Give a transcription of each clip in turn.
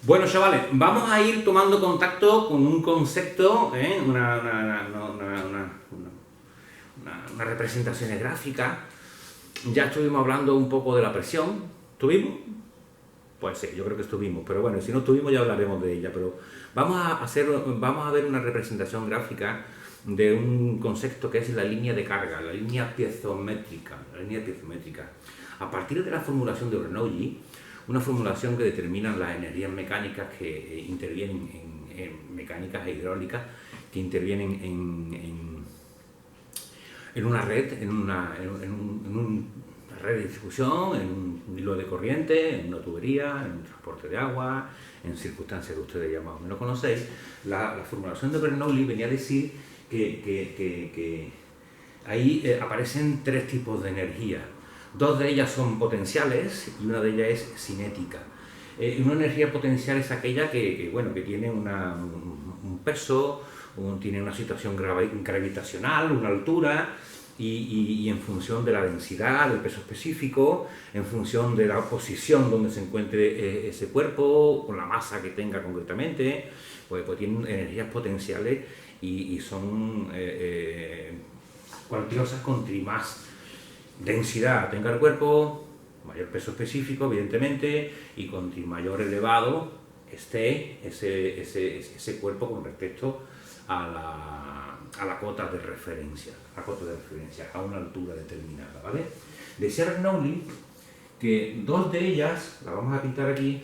Bueno, chavales, vamos a ir tomando contacto con un concepto, una representación gráfica. Ya estuvimos hablando un poco de la presión. ¿Tuvimos? Pues sí, yo creo que estuvimos, pero bueno, si no estuvimos ya hablaremos de ella. Pero vamos a ver una representación gráfica de un concepto que es la línea de carga, la línea piezométrica. A partir de la formulación de Bernoulli, una formulación que determina las energías mecánicas que intervienen en mecánicas e hidráulicas, que intervienen en una red, en una red de distribución, en un hilo de corriente, en una tubería, en un transporte de agua, en circunstancias que ustedes ya más o menos conocéis. La formulación de Bernoulli venía a decir que ahí aparecen tres tipos de energía. Dos de ellas son potenciales y una de ellas es cinética. Una energía potencial es aquella que tiene un peso, tiene una situación gravitacional, una altura, y en función de la densidad, del peso específico, en función de la posición donde se encuentre ese cuerpo, con la masa que tenga concretamente, pues tienen energías potenciales y son cuantiosas contra más densidad tenga el cuerpo, mayor peso específico, evidentemente, y contra mayor elevado esté ese cuerpo con respecto a la cota de referencia, a una altura determinada, ¿vale? Decía Bernoulli que dos de ellas, la vamos a pintar aquí,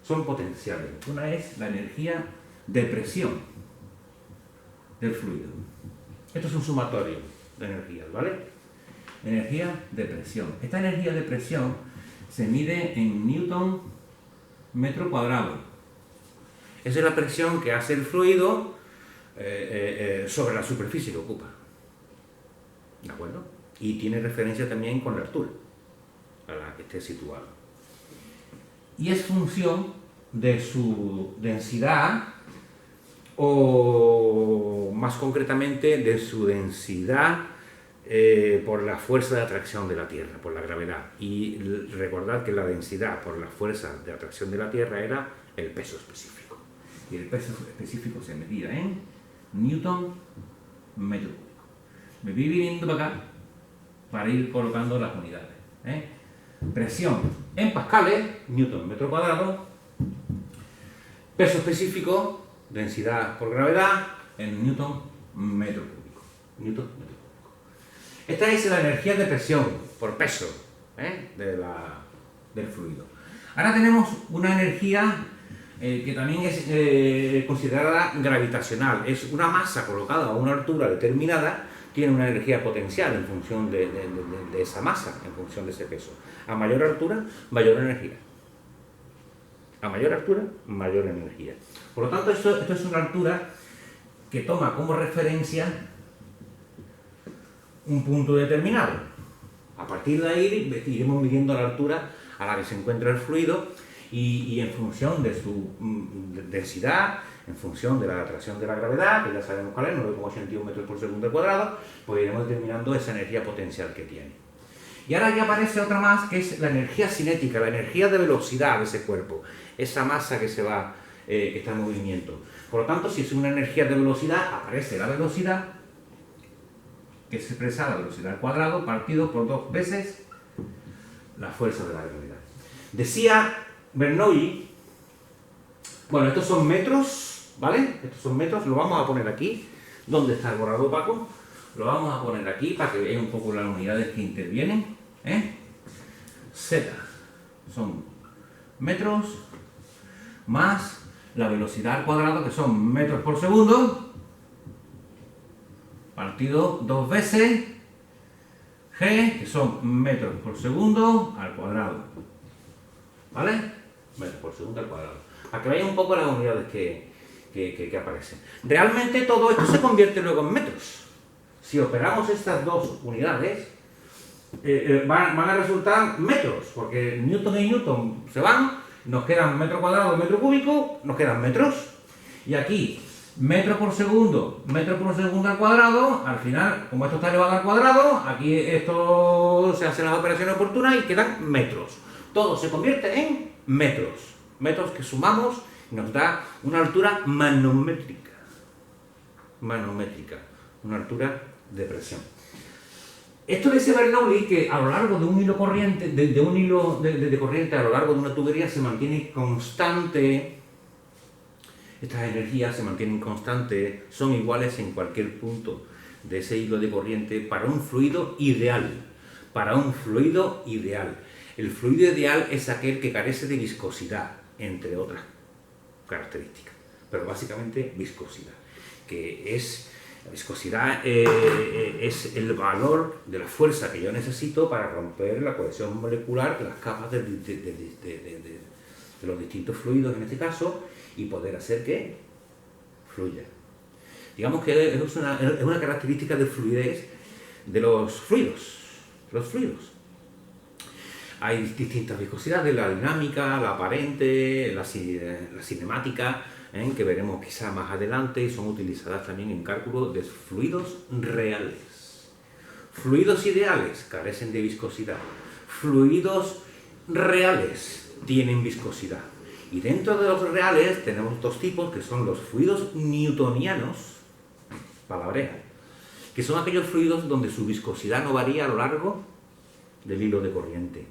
son potenciales. Una es la energía de presión del fluido. Esto es un sumatorio de energías, ¿vale? Energía de presión. Esta energía de presión se mide en newton metro cuadrado. Esa es la presión que hace el fluido sobre la superficie que ocupa. ¿De acuerdo? Y tiene referencia también con la altura a la que esté situado. Y es función de su densidad, o más concretamente de su densidad por la fuerza de atracción de la Tierra, por la gravedad. Y recordad que la densidad por la fuerza de atracción de la Tierra era el peso específico. Y el peso específico se medía en newton metro cúbico. Me voy viniendo para acá para ir colocando las unidades. Presión en pascales, newton metro cuadrado. Peso específico, densidad por gravedad, en newton metro cúbico. Esta es la energía de presión por peso del fluido. Ahora tenemos una energía que también es considerada gravitacional. Es una masa colocada a una altura determinada, tiene una energía potencial en función de esa masa, en función de ese peso. A mayor altura, mayor energía. A mayor altura, mayor energía. Por lo tanto, esto es una altura que toma como referencia un punto determinado. A partir de ahí iremos midiendo la altura a la que se encuentra el fluido y en función de su densidad, en función de la atracción de la gravedad, que ya sabemos cuál es, 9,81 metros por segundo al cuadrado, pues iremos determinando esa energía potencial que tiene. Y ahora ya aparece otra más, que es la energía cinética, la energía de velocidad de ese cuerpo, esa masa que que está en movimiento. Por lo tanto, si es una energía de velocidad, aparece la velocidad, que se expresa la velocidad al cuadrado partido por 2 veces la fuerza de la gravedad. Decía Bernoulli, bueno, estos son metros, ¿vale? Estos son metros, lo vamos a poner aquí. ¿Dónde está el borrador opaco? Lo vamos a poner aquí para que veáis un poco las unidades que intervienen. Z son metros más la velocidad al cuadrado, que son metros por segundo, partido 2 veces G, que son metros por segundo al cuadrado. ¿Vale? Metros por segundo al cuadrado. Para que veáis un poco las unidades que aparecen. Realmente todo esto se convierte luego en metros. Si operamos estas dos unidades, van a resultar metros, porque newton y newton se van, nos quedan metro cuadrado, metro cúbico, nos quedan metros. Y aquí, metro por segundo al cuadrado, al final, como esto está elevado al cuadrado, aquí esto se hacen las operaciones oportunas y quedan metros. Todo se convierte en metros. Metros que sumamos Nos da una altura manométrica, una altura de presión. Esto dice Bernoulli que a lo largo de un hilo corriente, de un hilo de corriente a lo largo de una tubería se mantiene constante, estas energías se mantienen constantes, son iguales en cualquier punto de ese hilo de corriente para un fluido ideal. Para un fluido ideal. El fluido ideal es aquel que carece de viscosidad, entre otras características, pero básicamente viscosidad, que es la viscosidad es el valor de la fuerza que yo necesito para romper la cohesión molecular de las capas de los distintos fluidos en este caso y poder hacer que fluya. Digamos que es una característica de fluidez de los fluidos. Hay distintas viscosidades, la dinámica, la aparente, la cinemática, que veremos quizá más adelante, y son utilizadas también en cálculo de fluidos reales. Fluidos ideales carecen de viscosidad. Fluidos reales tienen viscosidad. Y dentro de los reales tenemos dos tipos que son los fluidos newtonianos, palabreja, que son aquellos fluidos donde su viscosidad no varía a lo largo del hilo de corriente.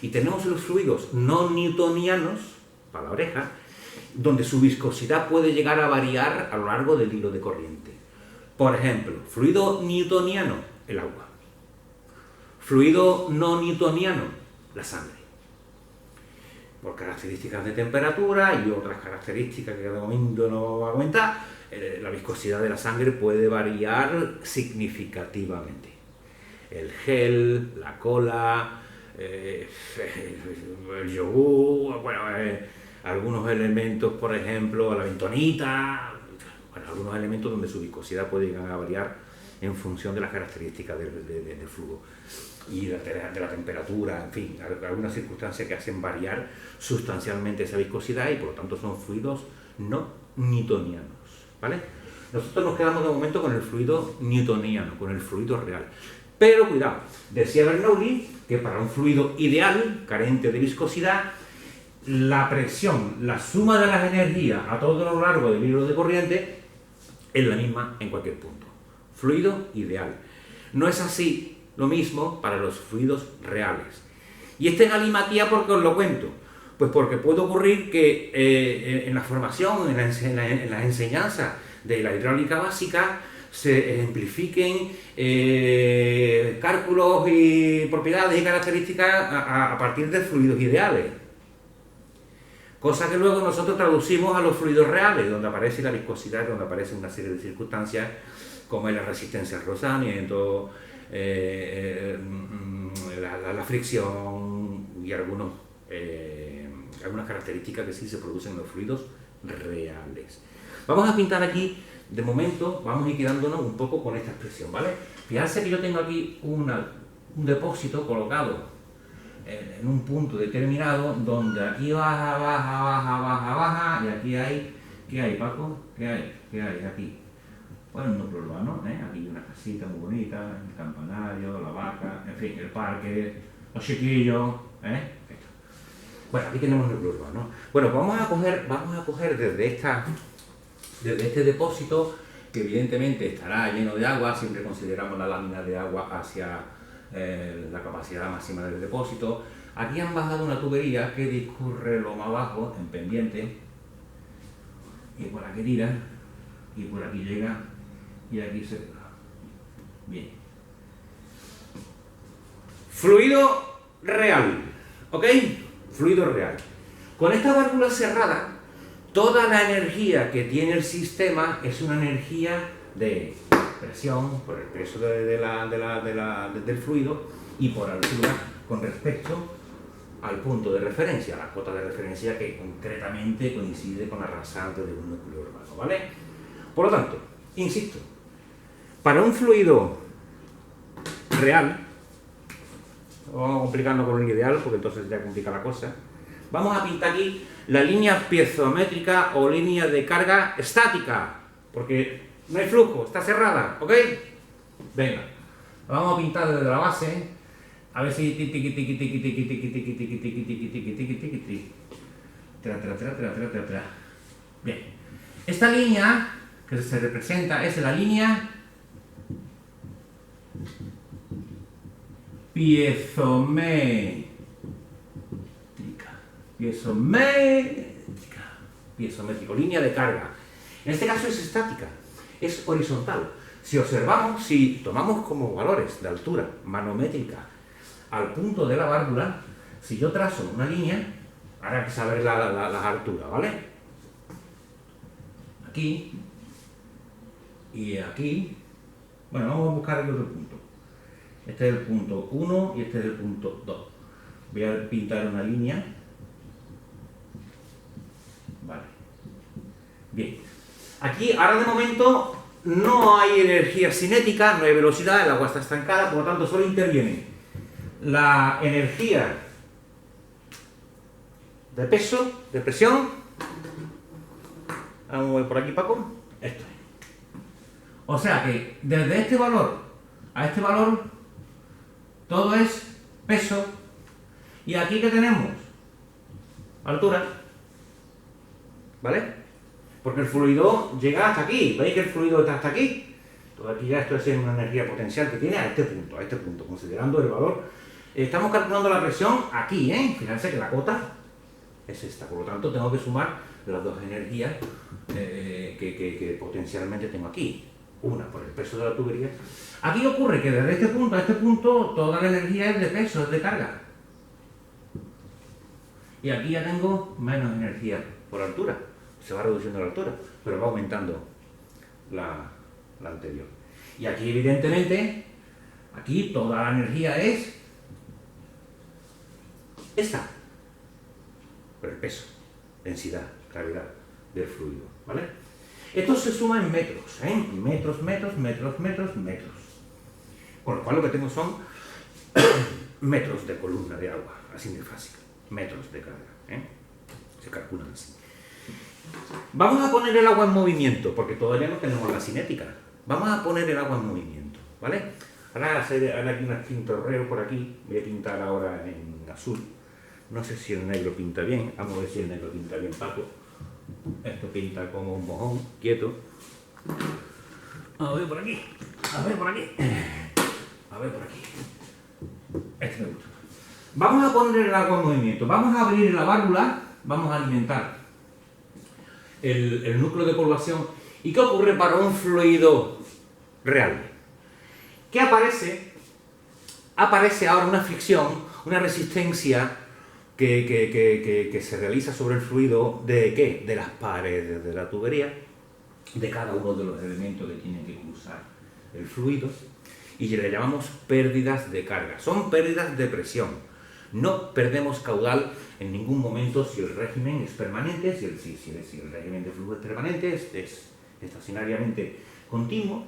Y tenemos los fluidos no newtonianos, palabreja, donde su viscosidad puede llegar a variar a lo largo del hilo de corriente. Por ejemplo, fluido newtoniano, el agua. Fluido no newtoniano, la sangre. Por características de temperatura y otras características que de momento no vamos a comentar, la viscosidad de la sangre puede variar significativamente. El gel, la cola, el yogur, bueno, algunos elementos, por ejemplo, la bentonita, bueno, algunos elementos donde su viscosidad puede llegar a variar en función de las características del flujo y de la temperatura, en fin, algunas circunstancias que hacen variar sustancialmente esa viscosidad y por lo tanto son fluidos no newtonianos, ¿vale? Nosotros nos quedamos de momento con el fluido newtoniano, con el fluido real. Pero cuidado, decía Bernoulli que para un fluido ideal, carente de viscosidad, la presión, la suma de las energías a todo lo largo del hilo de corriente es la misma en cualquier punto. Fluido ideal. No es así lo mismo para los fluidos reales. Y este galimatía, ¿por qué os lo cuento? Pues porque puede ocurrir que en la formación, en la enseñanza de la hidráulica básica, se ejemplifiquen cálculos y propiedades y características a partir de fluidos ideales. Cosa que luego nosotros traducimos a los fluidos reales, donde aparece la viscosidad, donde aparece una serie de circunstancias, como es la resistencia al rozamiento, la fricción y algunas características que sí se producen en los fluidos reales. Vamos a pintar aquí, de momento, vamos a ir quedándonos un poco con esta expresión, ¿vale? Fíjense que yo tengo aquí un depósito colocado en un punto determinado, donde aquí baja, y aquí hay, ¿qué hay, Paco? ¿Qué hay aquí? Bueno, un núcleo urbano, aquí hay una casita muy bonita, el campanario, la vaca, en fin, el parque, los chiquillos, Bueno, aquí tenemos el núcleo urbano. Bueno, vamos a coger desde este depósito, que evidentemente estará lleno de agua, siempre consideramos la lámina de agua hacia la capacidad máxima del depósito. Aquí han bajado una tubería que discurre lo más abajo, en pendiente, y por aquí tira, y por aquí llega, y aquí se queda. Bien. Fluido real, ¿ok? Fluido real. Con esta válvula cerrada, toda la energía que tiene el sistema es una energía de presión por el peso del fluido y por altura con respecto al punto de referencia, la cota de referencia que concretamente coincide con la rasante de un núcleo urbano, ¿vale? Por lo tanto, insisto, para un fluido real, vamos a complicarnos con un ideal porque entonces ya complica la cosa, vamos a pintar aquí la línea piezométrica o línea de carga estática, porque no hay flujo, está cerrada, ¿ok? Venga, vamos a pintar desde la base, a ver si Bien, esta línea que se representa es la línea piezométrica, piezométrico, línea de carga. En este caso es estática, es horizontal. Si observamos, si tomamos como valores de altura manométrica al punto de la válvula, si yo trazo una línea, ahora hay que saber las alturas, ¿vale? Aquí y aquí, bueno, vamos a buscar el otro punto. Este es el punto 1 y este es el punto 2. Voy a pintar una línea. Vale. Bien. Aquí, ahora de momento, no hay energía cinética, no hay velocidad, el agua está estancada, por lo tanto solo interviene la energía de peso, de presión. Vamos a ver por aquí, Paco. Esto es. O sea que desde este valor a este valor, todo es peso. Y aquí que tenemos altura, ¿vale? Porque el fluido llega hasta aquí. ¿Veis que el fluido está hasta aquí? Todo aquí ya esto es una energía potencial que tiene a este punto, considerando el valor. Estamos calculando la presión aquí, ¿eh? Fíjense que la cota es esta, por lo tanto tengo que sumar las dos energías que potencialmente tengo aquí. Una por el peso de la tubería. Aquí ocurre que desde este punto a este punto toda la energía es de peso, es de carga. Y aquí ya tengo menos energía por altura. Se va reduciendo la altura, pero va aumentando la anterior. Y aquí evidentemente, aquí toda la energía es esta. Por el peso, densidad, gravedad del fluido, ¿vale? Esto se suma en metros, ¿eh? Metros. Con lo cual lo que tengo son metros de columna de agua, así de fácil. Metros de carga, ¿eh? Se calculan así. Vamos a poner el agua en movimiento, porque todavía no tenemos la cinética. Vamos a poner el agua en movimiento, ¿vale? Ahora haré aquí un pintorreo por aquí. Voy a pintar ahora en azul. No sé si el negro pinta bien. Vamos a ver si el negro pinta bien, Paco. Esto pinta como un mojón, quieto. A ver por aquí. A ver por aquí. A ver por aquí. Este me gusta. Vamos a poner el agua en movimiento. Vamos a abrir la válvula. Vamos a alimentar el núcleo de población. ¿Y qué ocurre para un fluido real? ¿Qué aparece? Aparece ahora una fricción, una resistencia que se realiza sobre el fluido. ¿De qué? De las paredes de la tubería, de cada uno de los elementos que tienen que cruzar el fluido, y le llamamos pérdidas de carga. Son pérdidas de presión. No perdemos caudal en ningún momento si el régimen es permanente, si el régimen de flujo es permanente, es estacionariamente continuo,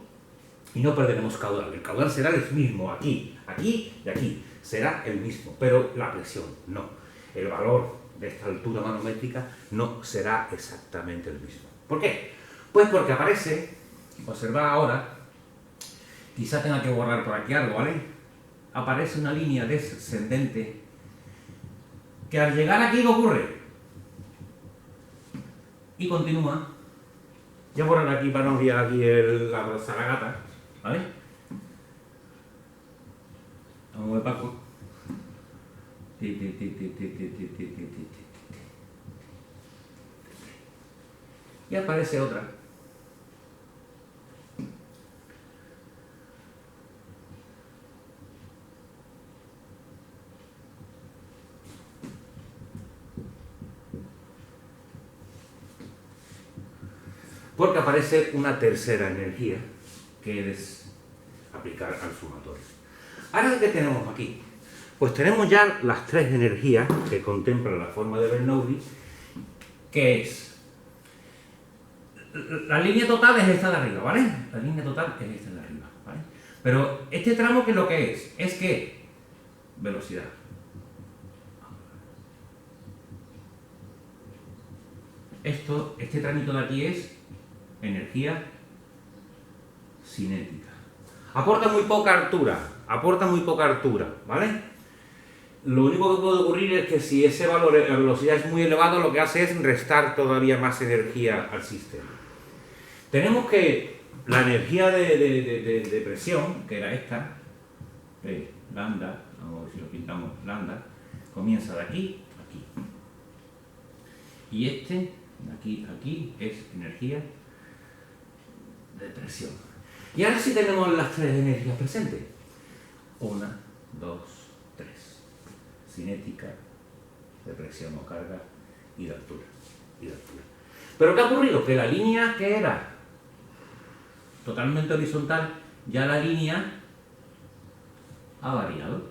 y no perderemos caudal. El caudal será el mismo aquí y aquí, será el mismo, pero la presión no. El valor de esta altura manométrica no será exactamente el mismo. ¿Por qué? Pues porque aparece, observad ahora, quizá tenga que borrar por aquí algo, ¿vale? Aparece una línea descendente que al llegar aquí, ¿qué ocurre? Y continúa. Voy a borrar aquí para no enviar aquí la zaragata, ¿vale? Vamos a ver, Paco. Y aparece otra. Porque aparece una tercera energía que es aplicar al sumatorio. Ahora, ¿qué tenemos aquí? Pues tenemos ya las tres energías que contempla la forma de Bernoulli, que es la línea total es esta de arriba, ¿vale? La línea total es esta de arriba, ¿vale? Pero este tramo, ¿qué es lo que es? Es que velocidad. Este tramito de aquí es energía cinética. Aporta muy poca altura, ¿vale? lo único que puede ocurrir es que si ese valor de velocidad es muy elevado, lo que hace es restar todavía más energía al sistema. Tenemos que la energía de presión, que era esta, lambda, vamos a ver si lo pintamos, lambda, comienza de aquí a aquí. Y de aquí a aquí, es energía de presión. Y ahora sí tenemos las tres energías presentes. 1, 2, 3. Cinética, de presión o carga y de altura. Pero ¿qué ha ocurrido? Que la línea que era totalmente horizontal, ya la línea ha variado.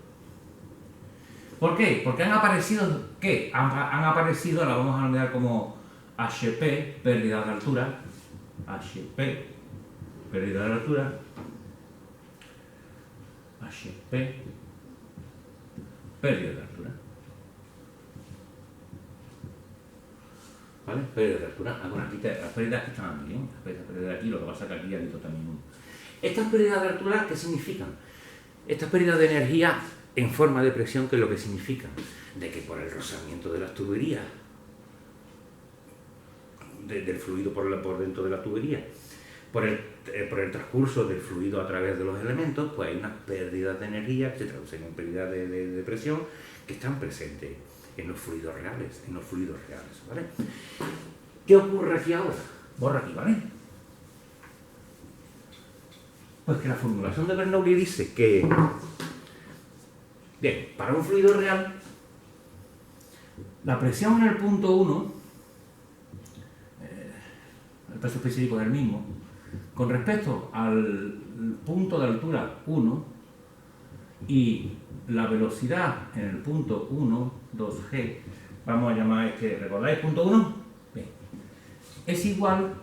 ¿Por qué? Porque han aparecido, ¿qué? Han aparecido, la vamos a nombrar como HP, pérdida de altura, HP, pérdida de altura, HP, pérdida de altura. ¿Vale? Pérdida de altura. Bueno, aquí las pérdidas que están aquí, las pérdidas de aquí, lo que pasa es que aquí ha habido también uno. ¿Estas pérdidas de altura qué significan? Estas pérdidas de energía en forma de presión, ¿qué es lo que significan? De que por el rozamiento de las tuberías, del fluido por dentro de la tubería, por el transcurso del fluido a través de los elementos, pues hay unas pérdidas de energía que se traducen en pérdidas de presión que están presentes en los fluidos reales, ¿vale? ¿Qué ocurre aquí ahora? Borra aquí, ¿vale? Pues que la formulación de Bernoulli dice que, bien, para un fluido real, la presión en el punto 1, el peso específico es el mismo, con respecto al punto de altura 1 y la velocidad en el punto 1, 2G, vamos a llamar ¿recordáis punto 1? Bien, es igual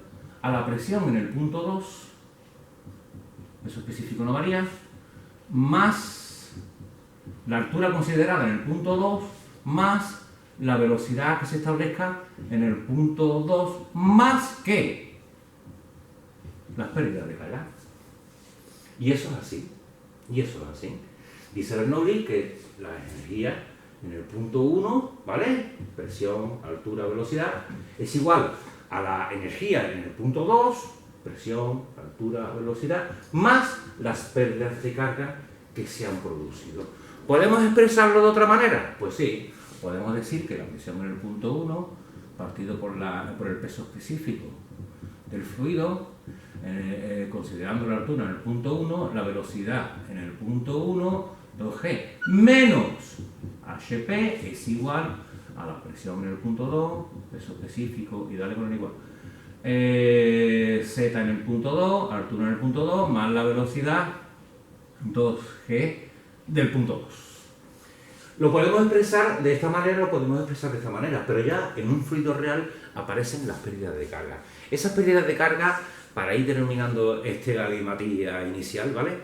a la presión en el punto 2, peso específico no varía, más la altura considerada en el punto 2, más la velocidad que se establezca en el punto 2, más que las pérdidas de carga. Y eso es así. Dice Bernoulli que la energía en el punto 1, ¿vale? Presión, altura, velocidad, es igual a la energía en el punto 2, presión, altura, velocidad, más las pérdidas de carga que se han producido. ¿Podemos expresarlo de otra manera? Pues sí, podemos decir que la presión en el punto 1, partido por el peso específico del fluido, considerando la altura en el punto 1, la velocidad en el punto 1, 2G, menos HP es igual a la presión en el punto 2, peso específico y dale con el igual. Z en el punto 2, altura en el punto 2, más la velocidad 2G del punto 2. Lo podemos expresar de esta manera, pero ya en un fluido real aparecen las pérdidas de carga. Esas pérdidas de carga, para ir denominando galimatía inicial, ¿vale?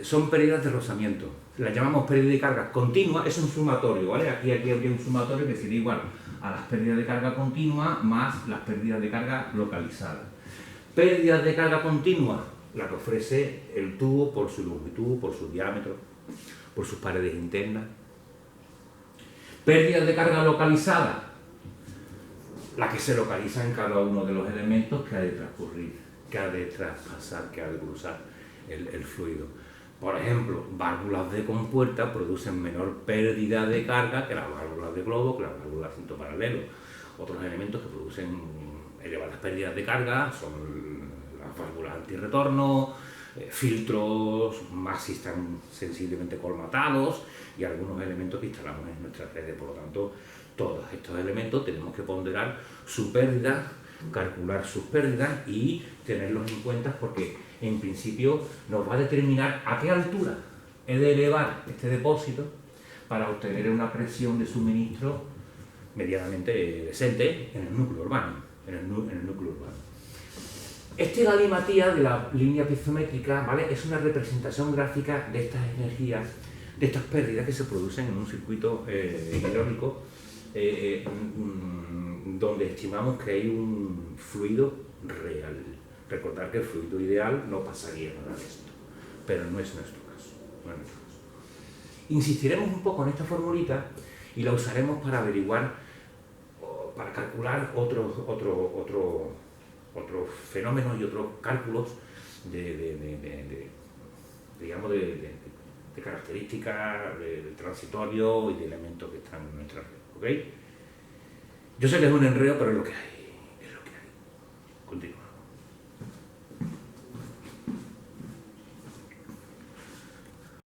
Son pérdidas de rozamiento. Las llamamos pérdidas de carga continua, es un sumatorio, ¿vale? Aquí habría un sumatorio que sería igual a las pérdidas de carga continua más las pérdidas de carga localizadas. Pérdidas de carga continua, la que ofrece el tubo por su longitud, por su diámetro, por sus paredes internas. Pérdidas de carga localizada, la que se localiza en cada uno de los elementos que ha de transcurrir, que ha de traspasar, que ha de cruzar el fluido. Por ejemplo, válvulas de compuerta producen menor pérdida de carga que las válvulas de globo, que las válvulas de cinto paralelo. Otros elementos que producen elevadas pérdidas de carga son las válvulas antirretorno, filtros más si están sensiblemente colmatados y algunos elementos que instalamos en nuestras redes. Por lo tanto, todos estos elementos tenemos que ponderar su pérdida, calcular sus pérdidas y tenerlos en cuenta porque en principio nos va a determinar a qué altura he de elevar este depósito para obtener una presión de suministro medianamente decente en el núcleo urbano. Este galimatía de la línea piezométrica, ¿vale? Es una representación gráfica de estas energías, de estas pérdidas que se producen en un circuito hidráulico donde estimamos que hay un fluido real. Recordar que el fluido ideal no pasaría nada de esto, pero no es nuestro caso. Insistiremos un poco en esta formulita y la usaremos para averiguar, para calcular otros fenómenos y otros cálculos digamos, de características, de transitorio y de elementos que están en nuestra red. ¿Ok? Yo sé que es un enredo, pero es lo que hay.